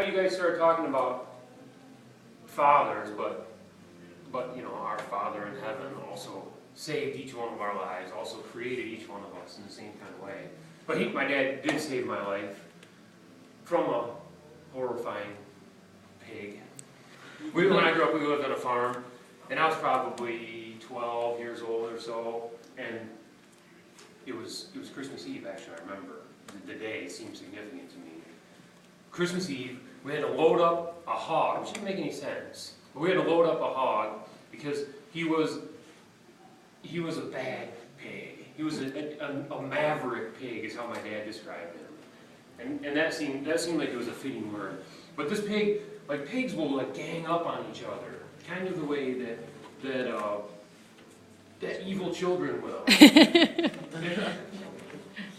you guys started talking about fathers, but our Father in heaven also saved each one of our lives, also created each one of us in the same kind of way. But my dad did save my life from a horrifying pig. When I grew up, we lived on a farm, and I was probably 12 years old or so, and it was Christmas Eve, actually, I remember. The day seemed significant to me. Christmas Eve, we had to load up a hog, which didn't make any sense. But we had to load up a hog because he was a bad pig. He was a maverick pig, is how my dad described him. And that seemed like it was a fitting word. But this pig, like pigs will like gang up on each other, kind of the way that evil children will.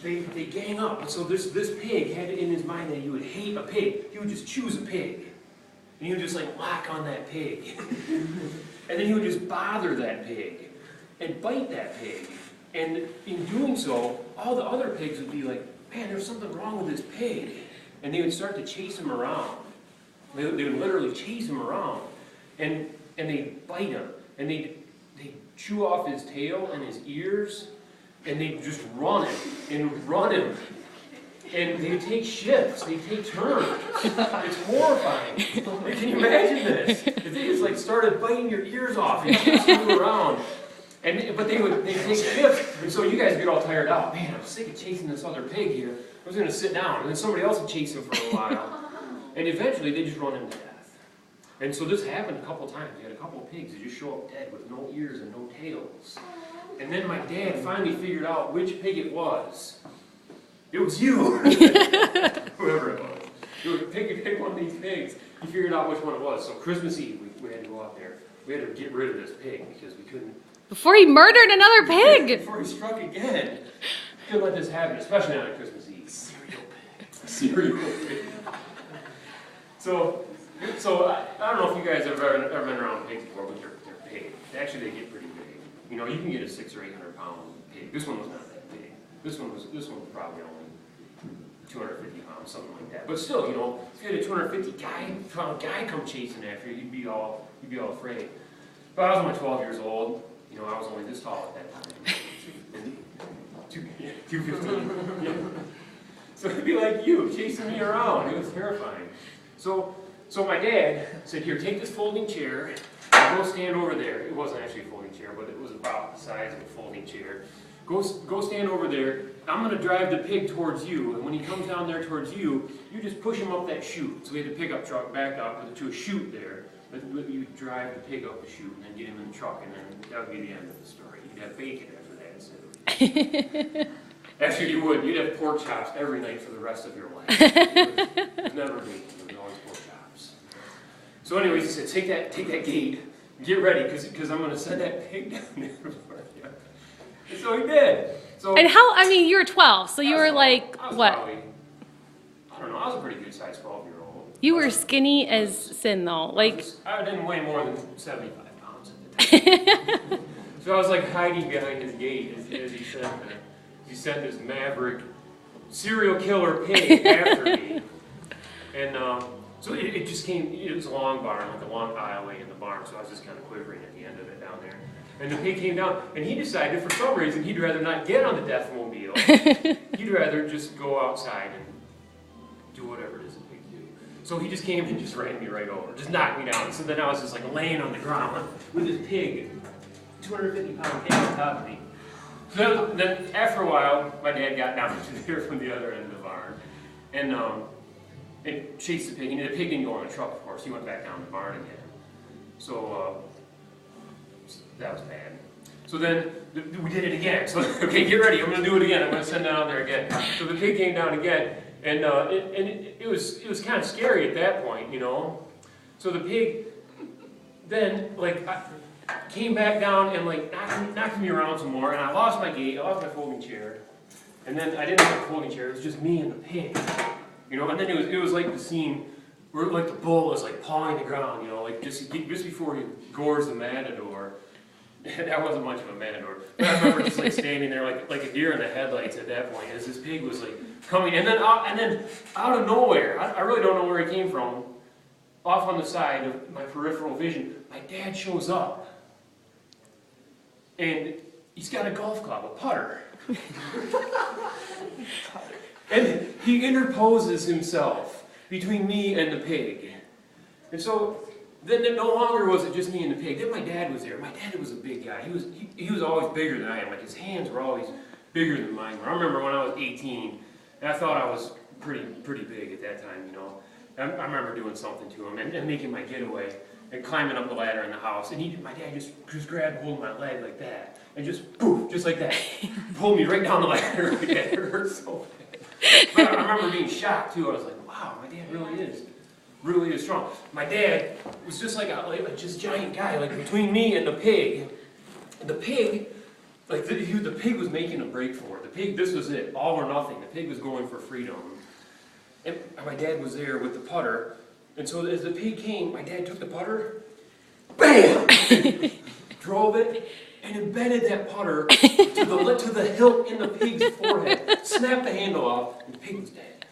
They gang up. And so this pig had it in his mind that he would hate a pig. He would just choose a pig. And he would just like lock on that pig. And then he would just bother that pig and bite that pig. And in doing so, all the other pigs would be like, man, there's something wrong with this pig. And they would start to chase him around. They would literally chase him around. And they'd bite him. And they'd chew off his tail and his ears. And they'd just run him. And they take shifts, they take turns. It's horrifying. Can you imagine this? If they just like started biting your ears off and chasing you around. But they'd take shifts. And so you guys get all tired out. Man, I'm sick of chasing this other pig here. I was going to sit down. And then somebody else would chase him for a while. And eventually they just run him to death. And so this happened a couple times. You had a couple of pigs that just show up dead with no ears and no tails. And then my dad finally figured out which pig it was. It was you. Whoever it was. You would pick one of these pigs. He figured out which one it was. So Christmas Eve, we had to go out there. We had to get rid of this pig because we couldn't. Before he murdered another pig. Before he struck again. Couldn't let this happen, especially on Christmas Eve. Cereal pig. So I don't know if you guys have ever been around pigs before, but they're big. Actually, they get pretty big. You know, you can get a 600 or 800 pound pig. This one was not that big. This one was probably only 250 pounds, something like that. But still, you know, if you had a 250 pound guy come chasing after you, you'd be all afraid. But I was only 12 years old. You know, I was only this tall at that time. 215. Yeah. So it'd be like you chasing me around. It was terrifying. So my dad said, "Here, take this folding chair. Go stand over there." It wasn't actually a folding chair, but it was about the size of a folding chair. Go stand over there. I'm going to drive the pig towards you, and when he comes down there towards you, you just push him up that chute. So we had the pickup truck backed up to a chute there. But you drive the pig up the chute and then get him in the truck, and then that would be the end of the story. You'd have bacon after that instead of Actually, you'd have pork chops every night for the rest of your life. It was never bacon. It was always pork chops. So anyways, he said, take that gate, get ready, because I'm going to send that pig down there for you. And so he did. So, And you were 12, so you were like, what? Probably, I don't know, I was a pretty good sized 12-year-old. You were skinny as sin, though. Like I didn't weigh more than 75 pounds at the time. So I was like hiding behind his gate as he said that. He sent this maverick serial killer pig after me. And so it just came, it was a long barn, like a long aisleway in the barn, so I was just kind of quivering at the end of it down there. And the pig came down, and he decided for some reason he'd rather not get on the Deathmobile. He'd rather just go outside and do whatever it is that pigs do. So he just came and just ran me right over, just knocked me down. So then I was just like laying on the ground with this pig, 250-pound pig on top of me. So then after a while, my dad got down to there from the other end of the barn, and chased the pig. And the pig didn't go on the truck, of course. He went back down the barn again. So that was bad. So then we did it again. So okay, get ready. I'm going to do it again. I'm going to send it out there again. So the pig came down again, and it was kind of scary at that point, you know. So the pig then came back down and knocked me around some more, and I lost my gate. I lost my folding chair, and then I didn't have a folding chair. It was just me and the pig, you know. And then it was like the scene where like the bull is like pawing the ground, you know, like just before he gores the matador. That wasn't much of a matador. But I remember just like standing there like a deer in the headlights at that point as this pig was like coming, and then out of nowhere, I really don't know where he came from, off on the side of my peripheral vision, my dad shows up. And he's got a golf club, a putter. And he interposes himself between me and the pig. And so then no longer was it just me and the pig. Then my dad was there. My dad was a big guy. He was always bigger than I am. Like his hands were always bigger than mine. I remember when I was 18, and I thought I was pretty big at that time, you know. I remember doing something to him and making my getaway and climbing up the ladder in the house. And my dad just grabbed hold of my leg like that and just poof, just like that, pulled me right down the ladder. It hurt so bad. But I remember being shocked too. I was like, wow, my dad really is strong. My dad was just like a just giant guy, like between me and the pig. The pig, like the pig was making a break for it. The pig, this was it, all or nothing. The pig was going for freedom. And my dad was there with the putter. And so as the pig came, my dad took the putter, bam, drove it, and embedded that putter to the hilt in the pig's forehead. Snapped the handle off, and the pig was dead.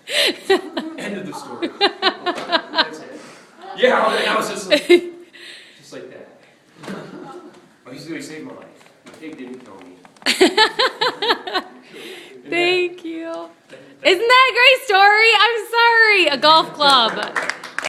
End of the story. That's it. Yeah, and I was just like that. But he saved my life. The pig didn't kill me. Thank you. Isn't that a great story? I'm sorry. A golf club.